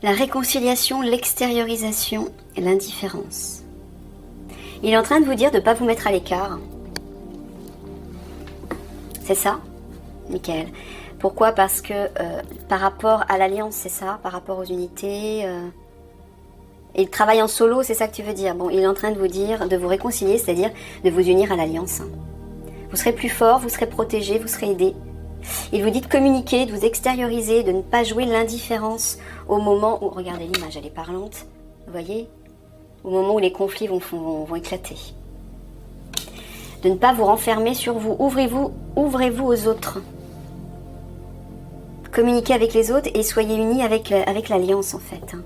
La réconciliation, l'extériorisation et l'indifférence. Il est en train de vous dire de ne pas vous mettre à l'écart. C'est ça, Michael. Pourquoi? Parce que par rapport à l'alliance, c'est ça, par rapport aux unités... Et le travail en solo, c'est ça que tu veux dire. Bon, il est en train de vous dire, de vous réconcilier, c'est-à-dire de vous unir à l'alliance. Vous serez plus fort, vous serez protégé, vous serez aidé. Il vous dit de communiquer, de vous extérioriser, de ne pas jouer l'indifférence au moment où... Regardez l'image, elle est parlante. Vous voyez? Au moment où les conflits vont éclater. De ne pas vous renfermer sur vous. Ouvrez-vous aux autres. Communiquez avec les autres et soyez unis avec l'alliance, en fait.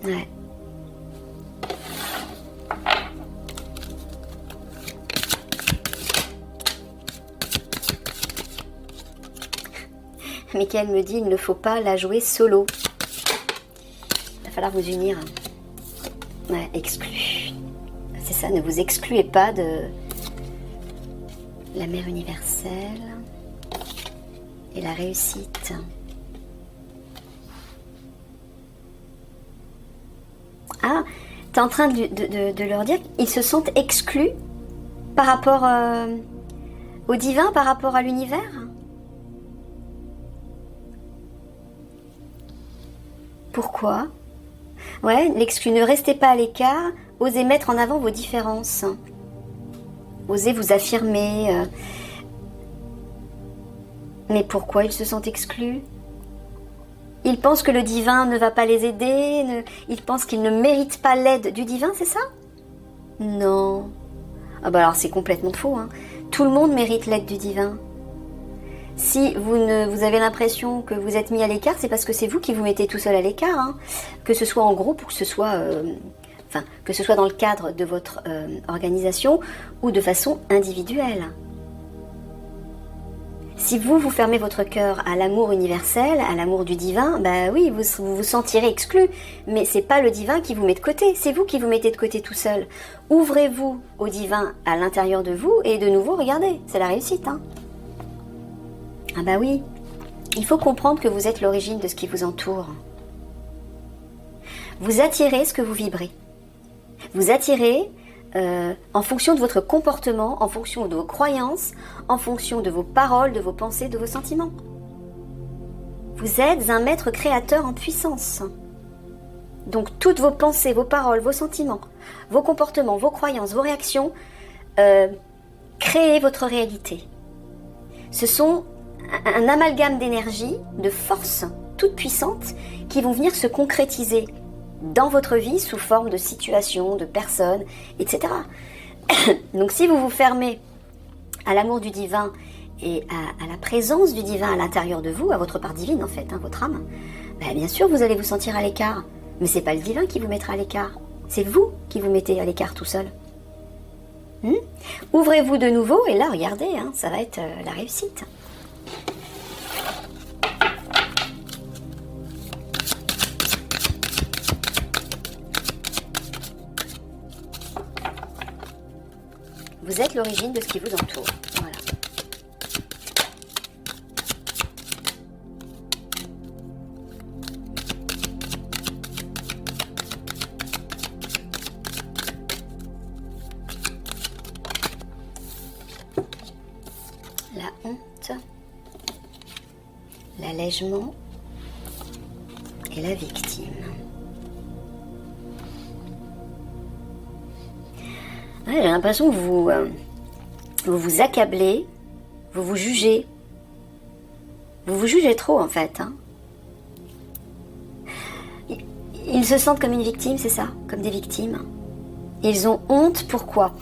Ouais. Michael me dit, il ne faut pas la jouer solo. Il va falloir vous unir. Ouais, exclu. C'est ça, ne vous excluez pas de la mère universelle et la réussite. Ah, tu es en train de leur dire qu'ils se sentent exclus par rapport au divin, par rapport à l'univers? Pourquoi? Ouais, l'exclu, ne restez pas à l'écart, osez mettre en avant vos différences. Osez vous affirmer. Mais pourquoi ils se sentent exclus? Ils pensent que le divin ne va pas les aider, ils pensent qu'ils ne méritent pas l'aide du divin, c'est ça? Non. Ah bah alors c'est complètement faux, hein. Tout le monde mérite l'aide du divin. Si vous avez l'impression que vous êtes mis à l'écart, c'est parce que c'est vous qui vous mettez tout seul à l'écart, hein. Que ce soit en groupe ou que ce soit dans le cadre de votre organisation ou de façon individuelle. Si vous fermez votre cœur à l'amour universel, à l'amour du divin, bah oui, vous vous sentirez exclu. Mais c'est pas le divin qui vous met de côté, c'est vous qui vous mettez de côté tout seul. Ouvrez-vous au divin à l'intérieur de vous et de nouveau, regardez, c'est la réussite, hein. Ah bah oui, il faut comprendre que vous êtes l'origine de ce qui vous entoure. Vous attirez ce que vous vibrez. Vous attirez en fonction de votre comportement, en fonction de vos croyances, en fonction de vos paroles, de vos pensées, de vos sentiments. Vous êtes un maître créateur en puissance. Donc toutes vos pensées, vos paroles, vos sentiments, vos comportements, vos croyances, vos réactions, créez votre réalité. Ce sont un amalgame d'énergie, de forces toutes puissantes qui vont venir se concrétiser dans votre vie sous forme de situations, de personnes, etc. Donc si vous vous fermez à l'amour du divin et à la présence du divin à l'intérieur de vous, à votre part divine en fait, hein, votre âme, ben bien sûr vous allez vous sentir à l'écart. Mais c'est pas le divin qui vous mettra à l'écart, c'est vous qui vous mettez à l'écart tout seul. Ouvrez-vous de nouveau et là regardez, hein, ça va être la réussite. Vous êtes l'origine de ce qui vous entoure. Voilà. La honte, l'allègement et la victime. Ouais, j'ai l'impression que vous vous accablez, vous vous jugez. Vous vous jugez trop en fait. Hein. Ils se sentent comme une victime, c'est ça? Comme des victimes. Ils ont honte, pourquoi?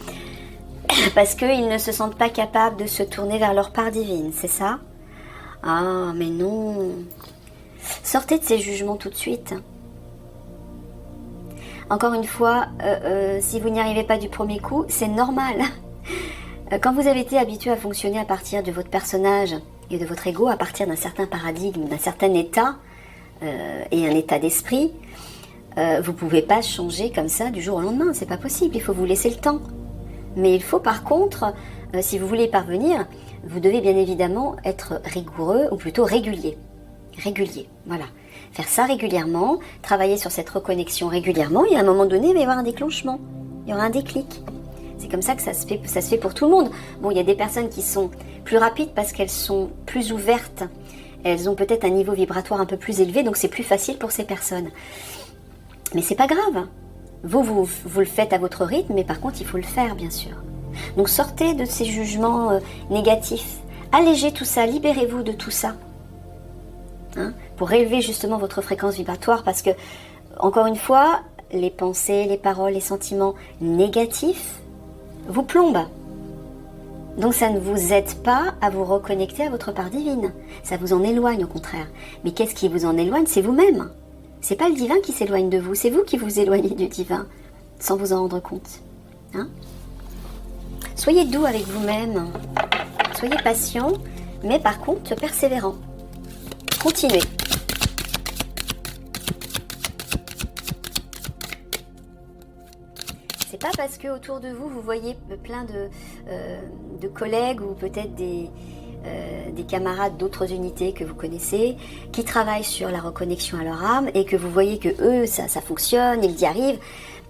Parce qu'ils ne se sentent pas capables de se tourner vers leur part divine, c'est ça? Ah, mais non. Sortez de ces jugements tout de suite. Encore une fois, si vous n'y arrivez pas du premier coup, c'est normal. Quand vous avez été habitué à fonctionner à partir de votre personnage et de votre ego, à partir d'un certain paradigme, d'un certain état et un état d'esprit, vous ne pouvez pas changer comme ça du jour au lendemain, c'est pas possible, il faut vous laisser le temps. Mais il faut par contre si vous voulez y parvenir, vous devez bien évidemment être rigoureux, ou plutôt régulier. Régulier, voilà. Faire ça régulièrement, travailler sur cette reconnexion régulièrement, et à un moment donné, il va y avoir un déclenchement. Il y aura un déclic. C'est comme ça que ça se fait pour tout le monde. Bon, il y a des personnes qui sont plus rapides parce qu'elles sont plus ouvertes. Elles ont peut-être un niveau vibratoire un peu plus élevé, donc c'est plus facile pour ces personnes. Mais c'est pas grave. Vous le faites à votre rythme, mais par contre, il faut le faire, bien sûr. Donc sortez de ces jugements négatifs. Allégez tout ça, libérez-vous de tout ça. Hein, pour élever justement votre fréquence vibratoire, parce que, encore une fois, les pensées, les paroles, les sentiments négatifs vous plombent. Donc ça ne vous aide pas à vous reconnecter à votre part divine. Ça vous en éloigne au contraire. Mais qu'est-ce qui vous en éloigne? C'est vous-même. C'est pas le divin qui s'éloigne de vous, c'est vous qui vous éloignez du divin, sans vous en rendre compte. Hein? Soyez doux avec vous-même, soyez patient, mais par contre persévérant. Continuez. C'est pas parce que autour de vous, vous voyez plein de collègues ou peut-être des camarades d'autres unités que vous connaissez qui travaillent sur la reconnexion à leur âme et que vous voyez que eux, ça fonctionne, ils y arrivent.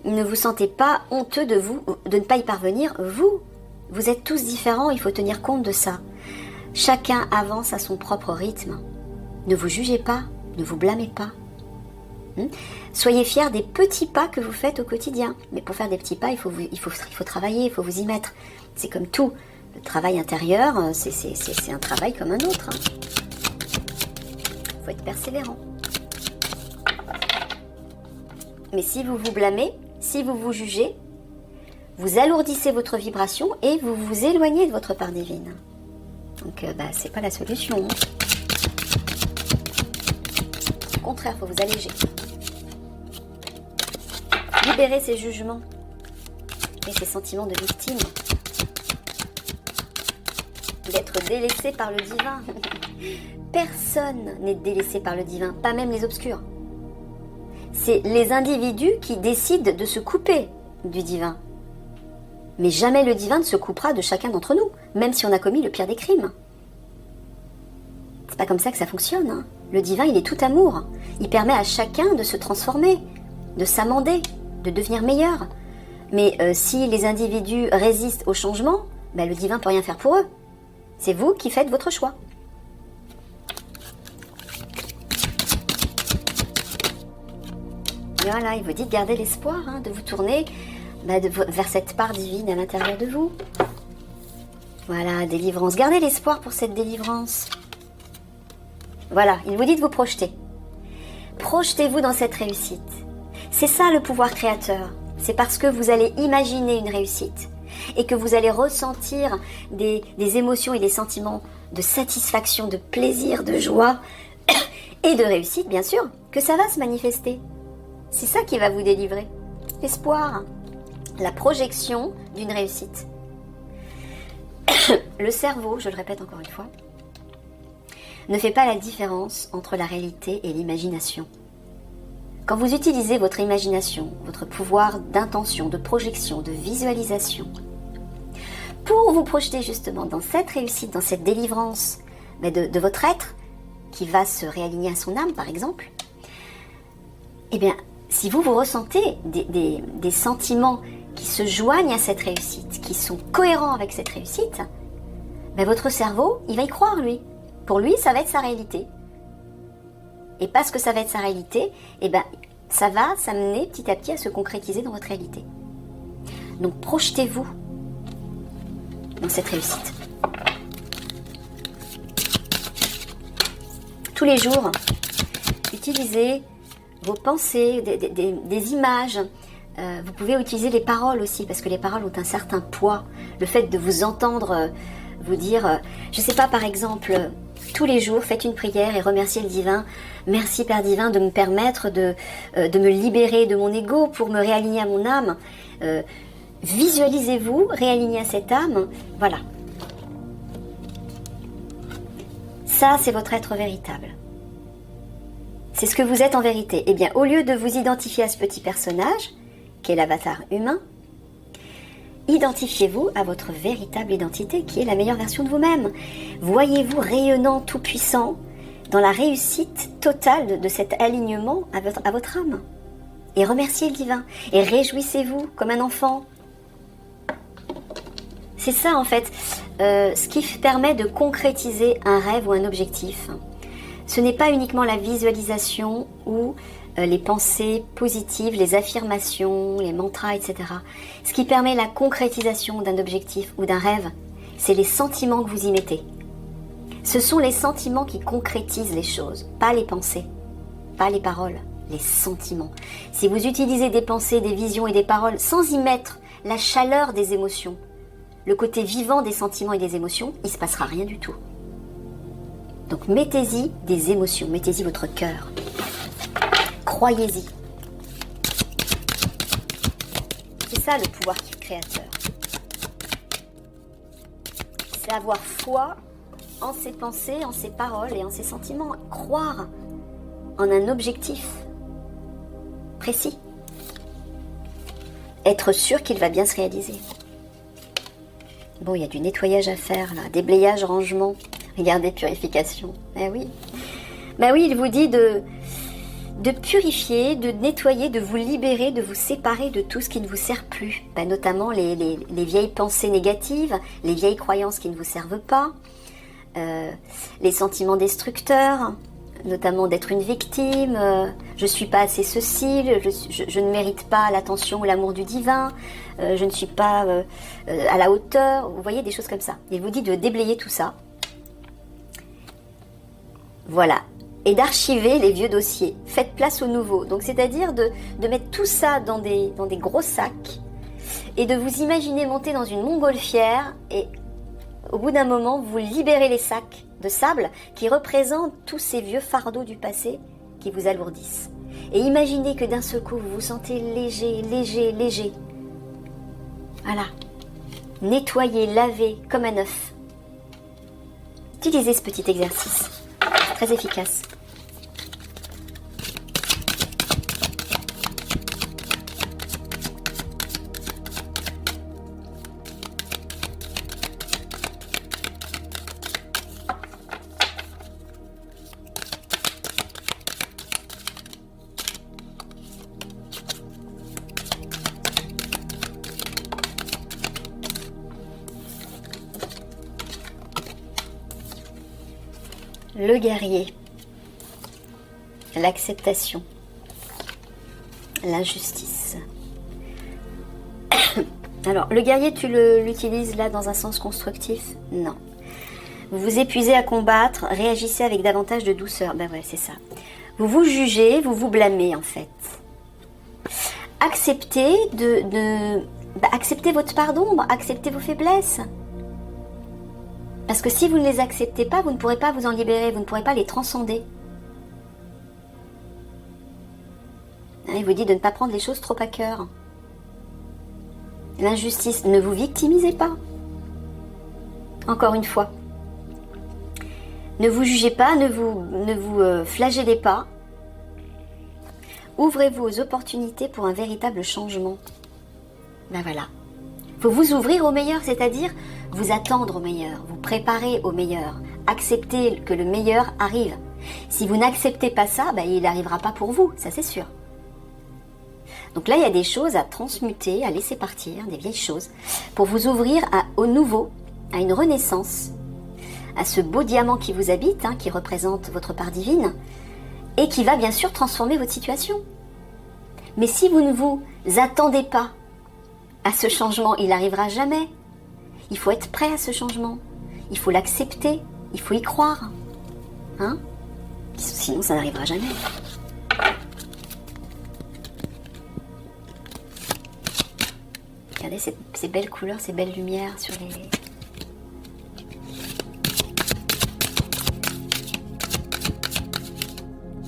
Ne vous sentez pas honteux de ne pas y parvenir. Vous êtes tous différents, il faut tenir compte de ça. Chacun avance à son propre rythme. Ne vous jugez pas, ne vous blâmez pas. Soyez fiers des petits pas que vous faites au quotidien. Mais pour faire des petits pas, il faut travailler, il faut vous y mettre. C'est comme tout. Le travail intérieur, c'est un travail comme un autre. Il faut être persévérant. Mais si vous vous blâmez, si vous vous jugez, vous alourdissez votre vibration et vous vous éloignez de votre part divine. Donc, c'est pas la solution. Au contraire, il faut vous alléger. Libérez ces jugements et ces sentiments de victime. D'être délaissé par le divin. Personne n'est délaissé par le divin, pas même les obscurs. C'est les individus qui décident de se couper du divin. Mais jamais le divin ne se coupera de chacun d'entre nous, même si on a commis le pire des crimes. C'est pas comme ça que ça fonctionne. Hein. Le divin, il est tout amour. Il permet à chacun de se transformer, de s'amender, de devenir meilleur. Mais si les individus résistent au changement, le divin ne peut rien faire pour eux. C'est vous qui faites votre choix. Et voilà, il vous dit de garder l'espoir, de vous tourner vers cette part divine à l'intérieur de vous. Voilà, délivrance. Gardez l'espoir pour cette délivrance. Voilà, il vous dit de vous projeter. Projetez-vous dans cette réussite. C'est ça le pouvoir créateur. C'est parce que vous allez imaginer une réussite et que vous allez ressentir des émotions et des sentiments de satisfaction, de plaisir, de joie et de réussite, bien sûr, que ça va se manifester. C'est ça qui va vous délivrer. L'espoir, la projection d'une réussite. Le cerveau, je le répète encore une fois, ne fait pas la différence entre la réalité et l'imagination. Quand vous utilisez votre imagination, votre pouvoir d'intention, de projection, de visualisation, pour vous projeter justement dans cette réussite, dans cette délivrance de votre être, qui va se réaligner à son âme par exemple, eh bien, si vous ressentez des sentiments qui se joignent à cette réussite, qui sont cohérents avec cette réussite, votre cerveau, il va y croire lui. Pour lui, ça va être sa réalité. Et parce que ça va être sa réalité, ça va s'amener petit à petit à se concrétiser dans votre réalité. Donc projetez-vous dans cette réussite. Tous les jours, utilisez vos pensées, des images. Vous pouvez utiliser les paroles aussi, parce que les paroles ont un certain poids. Le fait de vous entendre vous dire, je ne sais pas, par exemple, tous les jours, faites une prière et remerciez le divin. Merci Père divin de me permettre de me libérer de mon ego pour me réaligner à mon âme. Visualisez-vous réaligner à cette âme. Voilà. Ça, c'est votre être véritable. C'est ce que vous êtes en vérité. Eh bien, au lieu de vous identifier à ce petit personnage, qui est l'avatar humain, Identifiez-vous à votre véritable identité qui est la meilleure version de vous-même. Voyez-vous rayonnant, tout puissant, dans la réussite totale de cet alignement à votre âme. Et remerciez le divin. Et réjouissez-vous comme un enfant. C'est ça en fait, ce qui permet de concrétiser un rêve ou un objectif. Ce n'est pas uniquement la visualisation ou les pensées positives, les affirmations, les mantras, etc. Ce qui permet la concrétisation d'un objectif ou d'un rêve, c'est les sentiments que vous y mettez. Ce sont les sentiments qui concrétisent les choses, pas les pensées, pas les paroles, les sentiments. Si vous utilisez des pensées, des visions et des paroles sans y mettre la chaleur des émotions, le côté vivant des sentiments et des émotions, il ne se passera rien du tout. Donc mettez-y des émotions, mettez-y votre cœur. Croyez-y. C'est ça le pouvoir créateur. C'est avoir foi en ses pensées, en ses paroles et en ses sentiments. Croire en un objectif précis. Être sûr qu'il va bien se réaliser. Bon, il y a du nettoyage à faire là, déblayage, rangement. Regardez, purification. Eh oui. Ben oui, il vous dit de purifier, de nettoyer, de vous libérer, de vous séparer de tout ce qui ne vous sert plus. Ben, notamment les vieilles pensées négatives, les vieilles croyances qui ne vous servent pas, les sentiments destructeurs, notamment d'être une victime, je ne suis pas assez ceci, je ne mérite pas l'attention ou l'amour du divin, je ne suis pas à la hauteur, vous voyez, des choses comme ça. Il vous dit de déblayer tout ça. Voilà. Et d'archiver les vieux dossiers. Faites place aux nouveaux. Donc, c'est-à-dire de mettre tout ça dans des gros sacs et de vous imaginer monter dans une montgolfière et au bout d'un moment, vous libérez les sacs de sable qui représentent tous ces vieux fardeaux du passé qui vous alourdissent. Et imaginez que d'un seul coup, vous vous sentez léger, léger, léger. Voilà. Nettoyez, lavez comme un œuf. Utilisez ce petit exercice. Très efficace. Le guerrier, l'acceptation, l'injustice. Alors, le guerrier, tu l'utilises là dans un sens constructif? Non. Vous vous épuisez à combattre, réagissez avec davantage de douceur. Ben ouais, c'est ça. Vous vous jugez, vous vous blâmez en fait. Acceptez acceptez votre part d'ombre, acceptez vos faiblesses. Parce que si vous ne les acceptez pas, vous ne pourrez pas vous en libérer, vous ne pourrez pas les transcender. Il vous dit de ne pas prendre les choses trop à cœur. L'injustice, ne vous victimisez pas. Encore une fois. Ne vous jugez pas, ne vous flagellez pas. Ouvrez-vous aux opportunités pour un véritable changement. Ben voilà. Il faut vous ouvrir au meilleur, c'est-à-dire vous attendre au meilleur, vous préparer au meilleur, accepter que le meilleur arrive. Si vous n'acceptez pas ça, ben, il n'arrivera pas pour vous, ça c'est sûr. Donc là, il y a des choses à transmuter, à laisser partir, des vieilles choses, pour vous ouvrir au nouveau, à une renaissance, à ce beau diamant qui vous habite, qui représente votre part divine, et qui va bien sûr transformer votre situation. Mais si vous ne vous attendez pas à ce changement, il n'arrivera jamais. Il faut être prêt à ce changement. Il faut l'accepter. Il faut y croire. Sinon, ça n'arrivera jamais. Regardez ces belles couleurs, ces belles lumières sur les...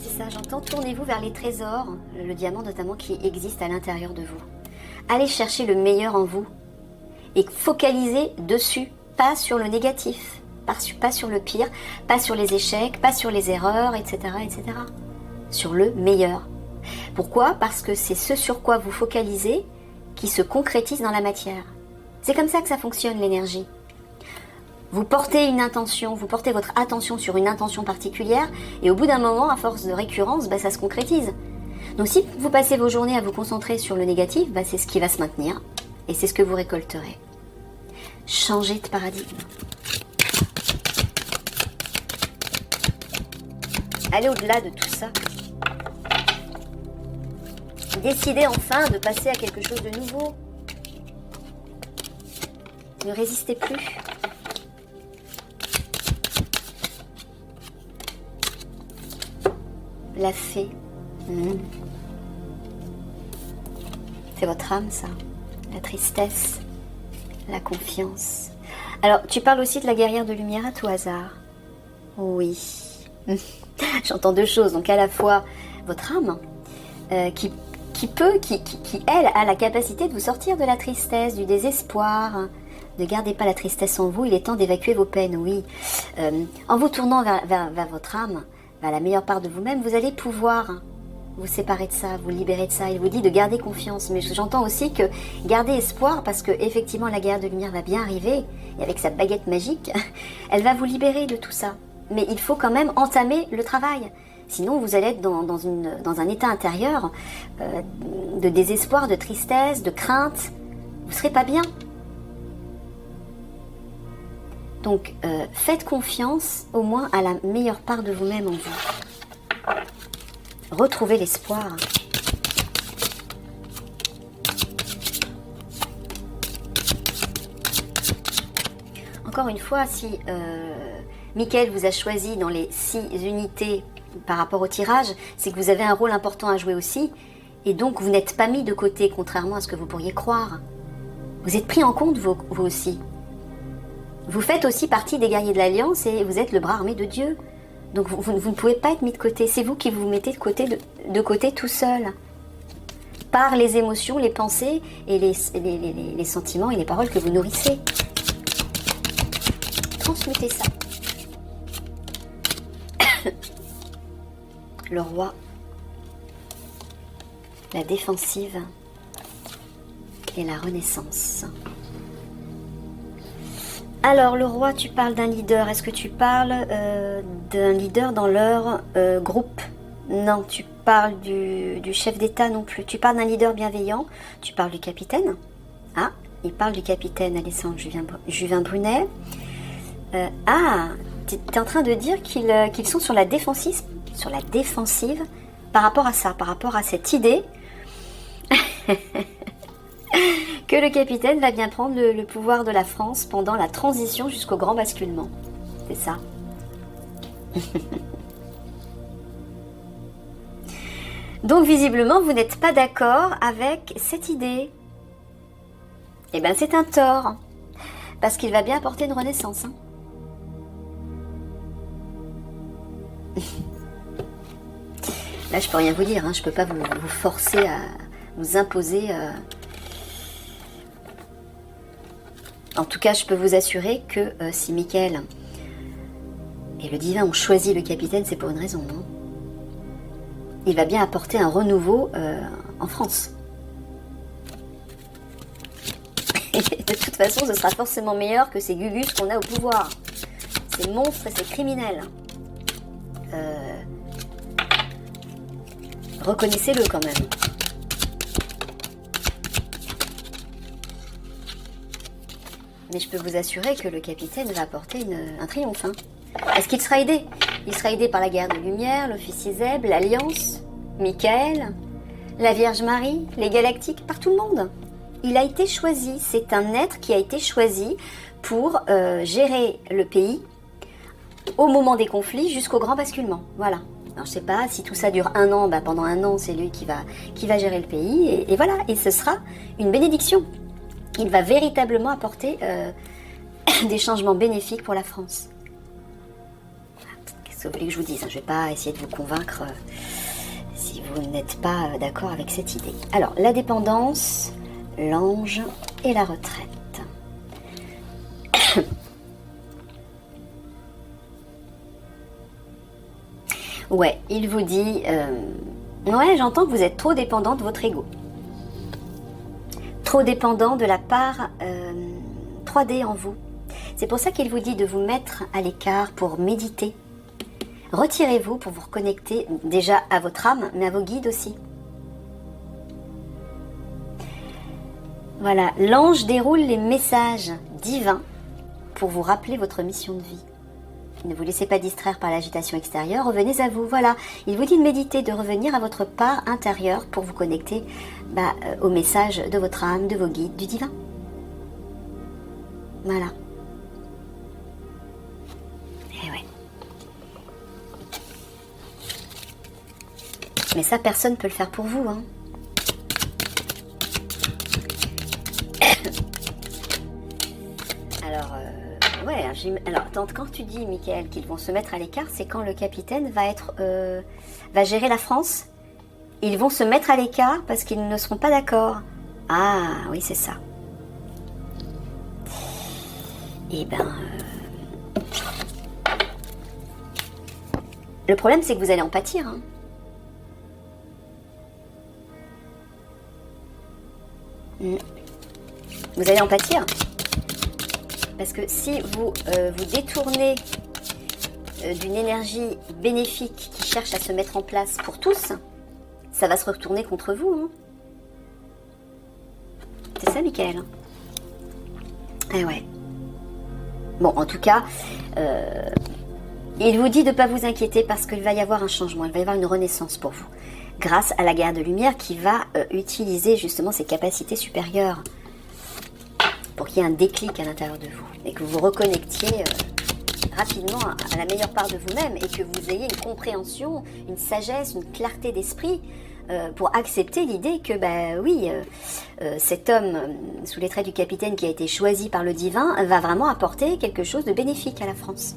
C'est ça, j'entends. Tournez-vous vers les trésors, le diamant notamment qui existe à l'intérieur de vous. Allez chercher le meilleur en vous. Et focalisez dessus, pas sur le négatif, pas sur le pire, pas sur les échecs, pas sur les erreurs, etc., etc. Sur le meilleur. Pourquoi? Parce que c'est ce sur quoi vous focalisez qui se concrétise dans la matière. C'est comme ça que ça fonctionne l'énergie. Vous portez une intention, vous portez votre attention sur une intention particulière et au bout d'un moment, à force de récurrence, ça se concrétise. Donc si vous passez vos journées à vous concentrer sur le négatif, c'est ce qui va se maintenir et c'est ce que vous récolterez. Changez de paradigme. Allez au-delà de tout ça. Décidez enfin de passer à quelque chose de nouveau. Ne résistez plus. La fée. C'est votre âme, ça. La tristesse. La confiance. Alors, tu parles aussi de la guerrière de lumière à tout hasard. Oui. J'entends deux choses. Donc, à la fois, votre âme, qui elle, a la capacité de vous sortir de la tristesse, du désespoir. Ne gardez pas la tristesse en vous, il est temps d'évacuer vos peines, oui. En vous tournant vers votre âme, vers la meilleure part de vous-même, vous allez pouvoir vous séparer de ça, vous libérer de ça. Il vous dit de garder confiance, mais j'entends aussi que garder espoir, parce que effectivement la guerre de lumière va bien arriver, et avec sa baguette magique, elle va vous libérer de tout ça. Mais il faut quand même entamer le travail. Sinon, vous allez être dans un état intérieur de désespoir, de tristesse, de crainte. Vous ne serez pas bien. Donc, faites confiance au moins à la meilleure part de vous-même en vous. Retrouvez l'espoir. Encore une fois, si Michael vous a choisi dans les 6 unités par rapport au tirage, c'est que vous avez un rôle important à jouer aussi, et donc vous n'êtes pas mis de côté, contrairement à ce que vous pourriez croire. Vous êtes pris en compte, vous aussi. Vous faites aussi partie des guerriers de l'Alliance et vous êtes le bras armé de Dieu. Donc vous ne pouvez pas être mis de côté. C'est vous qui vous mettez de côté tout seul. Par les émotions, les pensées et les sentiments et les paroles que vous nourrissez. Transmutez ça. Le roi. La défensive. Et la renaissance. Alors, le roi, tu parles d'un leader. Est-ce que tu parles d'un leader dans leur groupe? Non, tu parles du chef d'État non plus. Tu parles d'un leader bienveillant. Tu parles du capitaine. Ah, il parle du capitaine Alessandre Juvin Brunet. Tu es en train de dire qu'ils sont sur la défensive par rapport à ça, par rapport à cette idée que le capitaine va bien prendre le pouvoir de la France pendant la transition jusqu'au grand basculement. C'est ça. Donc visiblement, vous n'êtes pas d'accord avec cette idée. Eh bien, c'est un tort. Parce qu'il va bien apporter une renaissance. Là, je peux rien vous dire. Je peux pas vous forcer à vous imposer... En tout cas, je peux vous assurer que si Michael et le divin ont choisi le capitaine, c'est pour une raison, non? Il va bien apporter un renouveau en France. Et de toute façon, ce sera forcément meilleur que ces gugus qu'on a au pouvoir. Ces monstres et ces criminels. Reconnaissez-le quand même. Mais je peux vous assurer que le capitaine va apporter un triomphe. Est-ce qu'il sera aidé? Il sera aidé par la guerre de lumière, l'officier Zeb, l'Alliance, Michael, la Vierge Marie, les Galactiques, par tout le monde. Il a été choisi. C'est un être qui a été choisi pour gérer le pays au moment des conflits jusqu'au grand basculement. Voilà. Alors, je ne sais pas si tout ça dure 1 an. Pendant 1 an, c'est lui qui va gérer le pays. Et voilà. Et ce sera une bénédiction. Il va véritablement apporter des changements bénéfiques pour la France. Qu'est-ce que vous voulez que je vous dise? Je ne vais pas essayer de vous convaincre si vous n'êtes pas d'accord avec cette idée. Alors, la dépendance, l'ange et la retraite. Ouais, il vous dit... ouais, j'entends que vous êtes trop dépendant de votre ego. trop dépendant de la part 3D en vous. C'est pour ça qu'il vous dit de vous mettre à l'écart pour méditer. Retirez-vous pour vous reconnecter déjà à votre âme, mais à vos guides aussi. Voilà, l'ange déroule les messages divins pour vous rappeler votre mission de vie. Ne vous laissez pas distraire par l'agitation extérieure, revenez à vous. Voilà, il vous dit de méditer, de revenir à votre part intérieure pour vous connecter au message de votre âme, de vos guides, du divin. Voilà. Et ouais. Mais ça, personne ne peut le faire pour vous, hein. Alors, ouais, alors quand tu dis, Michael, qu'ils vont se mettre à l'écart, c'est quand le capitaine va gérer la France. Ils vont se mettre à l'écart parce qu'ils ne seront pas d'accord. Ah, oui, c'est ça. Eh ben... le problème, c'est que vous allez en pâtir, hein. Vous allez en pâtir. Parce que si vous vous détournez d'une énergie bénéfique qui cherche à se mettre en place pour tous, ça va se retourner contre vous. Hein. C'est ça, Michael. Eh ouais. Bon, en tout cas, il vous dit de ne pas vous inquiéter parce qu'il va y avoir un changement, il va y avoir une renaissance pour vous. Grâce à la guerre de lumière qui va utiliser justement ses capacités supérieures pour qu'il y ait un déclic à l'intérieur de vous et que vous vous reconnectiez rapidement à la meilleure part de vous-même et que vous ayez une compréhension, une sagesse, une clarté d'esprit pour accepter l'idée que, cet homme sous les traits du capitaine qui a été choisi par le divin va vraiment apporter quelque chose de bénéfique à la France.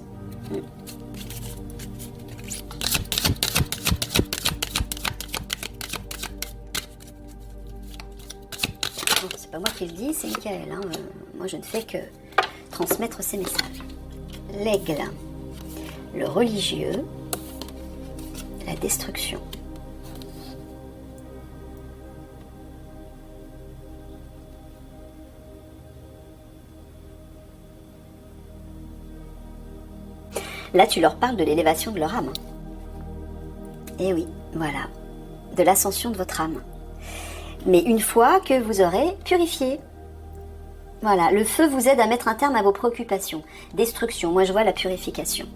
C'est pas moi qui le dis, c'est Michael. Hein. Moi, je ne fais que transmettre ces messages. L'aigle, le religieux, la destruction. Là, tu leur parles de l'élévation de leur âme. Et oui, voilà, de l'ascension de votre âme. Mais une fois que vous aurez purifié. Voilà, le feu vous aide à mettre un terme à vos préoccupations. Destruction, moi je vois la purification.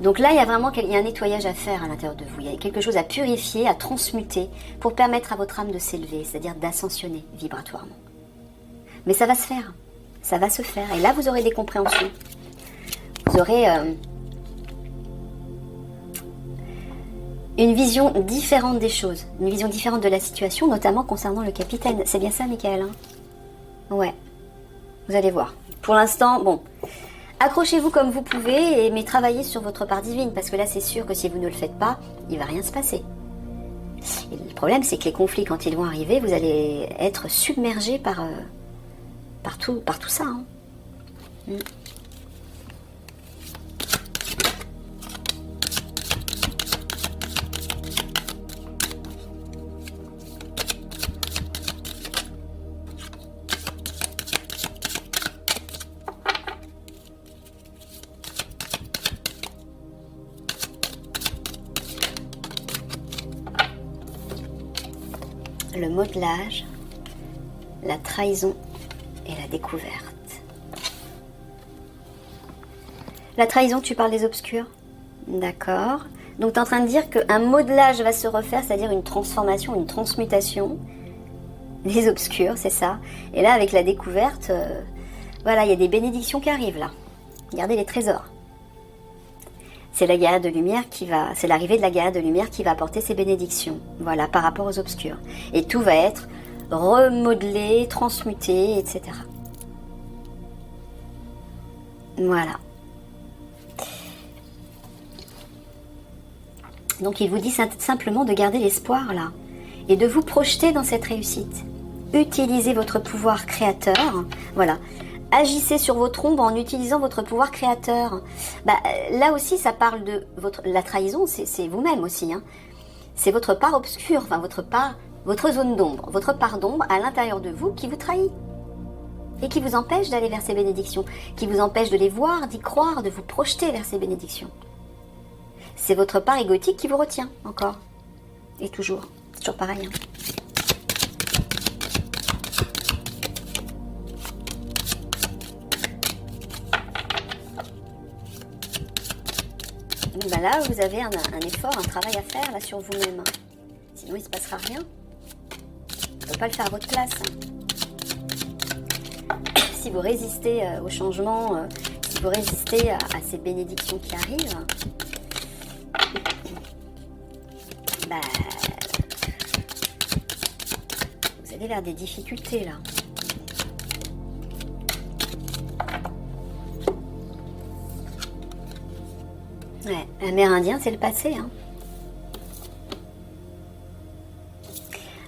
Donc là, il y a vraiment un nettoyage à faire à l'intérieur de vous. Il y a quelque chose à purifier, à transmuter pour permettre à votre âme de s'élever, c'est-à-dire d'ascensionner vibratoirement. Mais ça va se faire. Ça va se faire. Et là, vous aurez des compréhensions. Vous aurez une vision différente des choses. Une vision différente de la situation, notamment concernant le capitaine. C'est bien ça, Michael, hein? Ouais. Vous allez voir. Pour l'instant, bon, accrochez-vous comme vous pouvez, mais travaillez sur votre part divine, parce que là, c'est sûr que si vous ne le faites pas, il ne va rien se passer. Et le problème, c'est que les conflits, quand ils vont arriver, vous allez être submergé par tout ça. Hein. Le modelage, la trahison et la découverte. La trahison, tu parles des obscurs? D'accord. Donc tu es en train de dire qu'un modelage va se refaire, c'est-à-dire une transformation, une transmutation des obscurs, c'est ça. Et là, avec la découverte, voilà, il y a des bénédictions qui arrivent là. Regardez les trésors. C'est la guerre de lumière c'est l'arrivée de la guerre de lumière qui va apporter ces bénédictions. Voilà, par rapport aux obscurs. Et tout va être remodelé, transmuté, etc. Voilà. Donc il vous dit simplement de garder l'espoir là et de vous projeter dans cette réussite. Utilisez votre pouvoir créateur. Voilà. Agissez sur votre ombre en utilisant votre pouvoir créateur. Là aussi, ça parle de la trahison, c'est vous-même aussi. Hein. C'est votre part obscure, enfin votre part votre zone d'ombre, votre part d'ombre à l'intérieur de vous qui vous trahit et qui vous empêche d'aller vers ces bénédictions, qui vous empêche de les voir, d'y croire, de vous projeter vers ces bénédictions. C'est votre part égotique qui vous retient encore. Et toujours. C'est toujours pareil. Hein. Donc ben là, vous avez un effort, un travail à faire là sur vous-même. Hein. Sinon, il ne se passera rien. On ne peut pas le faire à votre place. Hein. Si vous résistez au changement, si vous résistez à ces bénédictions qui arrivent, bah, vous allez vers des difficultés là. Ouais, l'Amérindien, c'est le passé. Hein.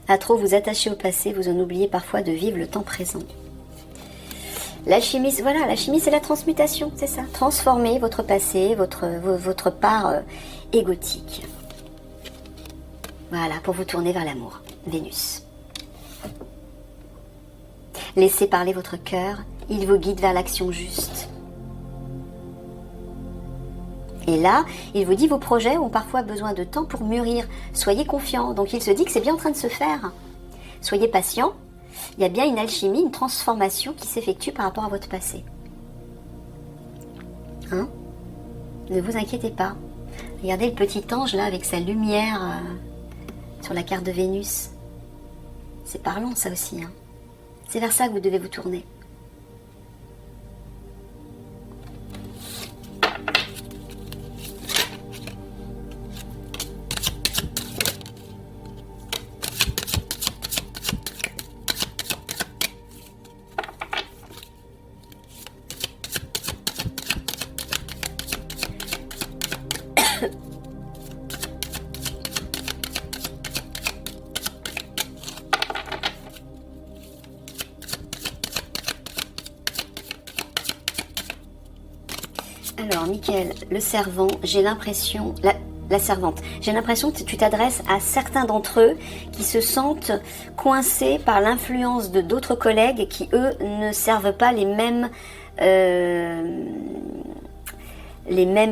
À trop vous attacher au passé, vous en oubliez parfois de vivre le temps présent. L'alchimie, voilà, l'alchimie c'est la transmutation, c'est ça. Transformer votre passé, votre part égotique. Voilà, pour vous tourner vers l'amour. Vénus. Laissez parler votre cœur, il vous guide vers l'action juste. Et là, il vous dit vos projets ont parfois besoin de temps pour mûrir. Soyez confiants. Donc il se dit que c'est bien en train de se faire. Soyez patient. Il y a bien une alchimie, une transformation qui s'effectue par rapport à votre passé. Hein? Ne vous inquiétez pas. Regardez le petit ange là avec sa lumière sur la carte de Vénus. C'est parlant ça aussi. Hein? C'est vers ça que vous devez vous tourner. Alors, Michael, le servant, j'ai l'impression... La servante, j'ai l'impression que tu t'adresses à certains d'entre eux qui se sentent coincés par l'influence de d'autres collègues qui, eux, ne servent pas les mêmes,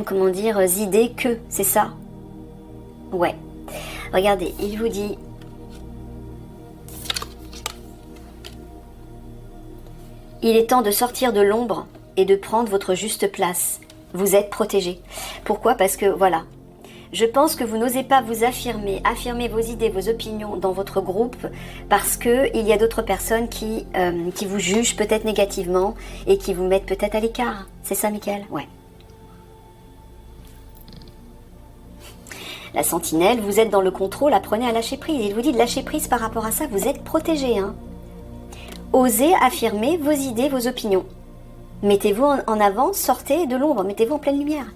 comment dire, idées qu'eux, c'est ça? Ouais. Regardez, il vous dit... Il est temps de sortir de l'ombre et de prendre votre juste place. Vous êtes protégé. Pourquoi? Parce que, voilà, je pense que vous n'osez pas vous affirmer vos idées, vos opinions dans votre groupe parce qu'il y a d'autres personnes qui vous jugent peut-être négativement et qui vous mettent peut-être à l'écart. C'est ça, Michael? Ouais. La sentinelle, vous êtes dans le contrôle, apprenez à lâcher prise. Il vous dit de lâcher prise par rapport à ça, vous êtes protégé. Hein. Osez affirmer vos idées, vos opinions. Mettez-vous en avant, sortez de l'ombre, mettez-vous en pleine lumière.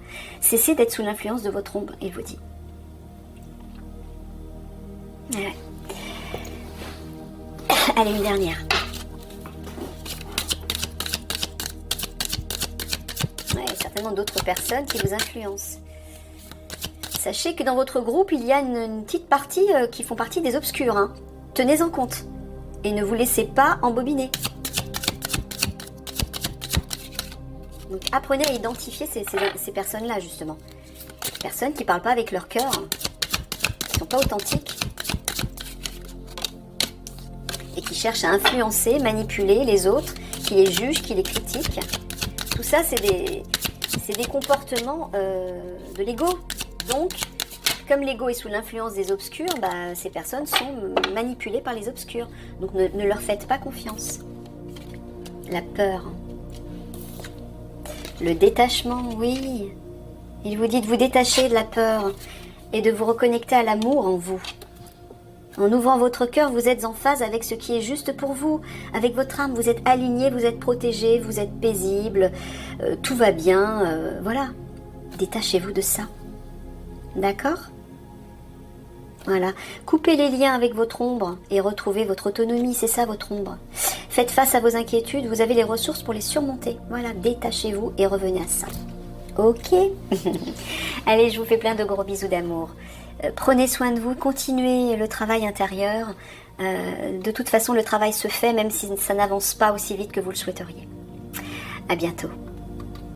Cessez d'être sous l'influence de votre ombre, il vous dit. Ouais. Allez, une dernière. Ouais, il y a certainement d'autres personnes qui vous influencent. Sachez que dans votre groupe, il y a une petite partie qui font partie des obscurs. Hein. Tenez-en compte. Et ne vous laissez pas embobiner. Donc apprenez à identifier ces personnes-là, justement. Personnes qui ne parlent pas avec leur cœur, qui ne sont pas authentiques, et qui cherchent à influencer, manipuler les autres, qui les jugent, qui les critiquent. Tout ça, c'est des comportements de l'ego. Donc, comme l'ego est sous l'influence des obscurs, bah, ces personnes sont manipulées par les obscurs. Donc ne leur faites pas confiance. La peur. Le détachement, oui. Il vous dit de vous détacher de la peur et de vous reconnecter à l'amour en vous. En ouvrant votre cœur, vous êtes en phase avec ce qui est juste pour vous, avec votre âme. Vous êtes aligné, vous êtes protégé, vous êtes paisible, tout va bien, voilà. Détachez-vous de ça. D'accord ? Voilà. Coupez les liens avec votre ombre et retrouvez votre autonomie, c'est ça votre ombre. Faites face à vos inquiétudes, vous avez les ressources pour les surmonter. Voilà, détachez-vous et revenez à ça. Ok. Allez, je vous fais plein de gros bisous d'amour. Prenez soin de vous, continuez le travail intérieur. De toute façon, le travail se fait même si ça n'avance pas aussi vite que vous le souhaiteriez. À bientôt.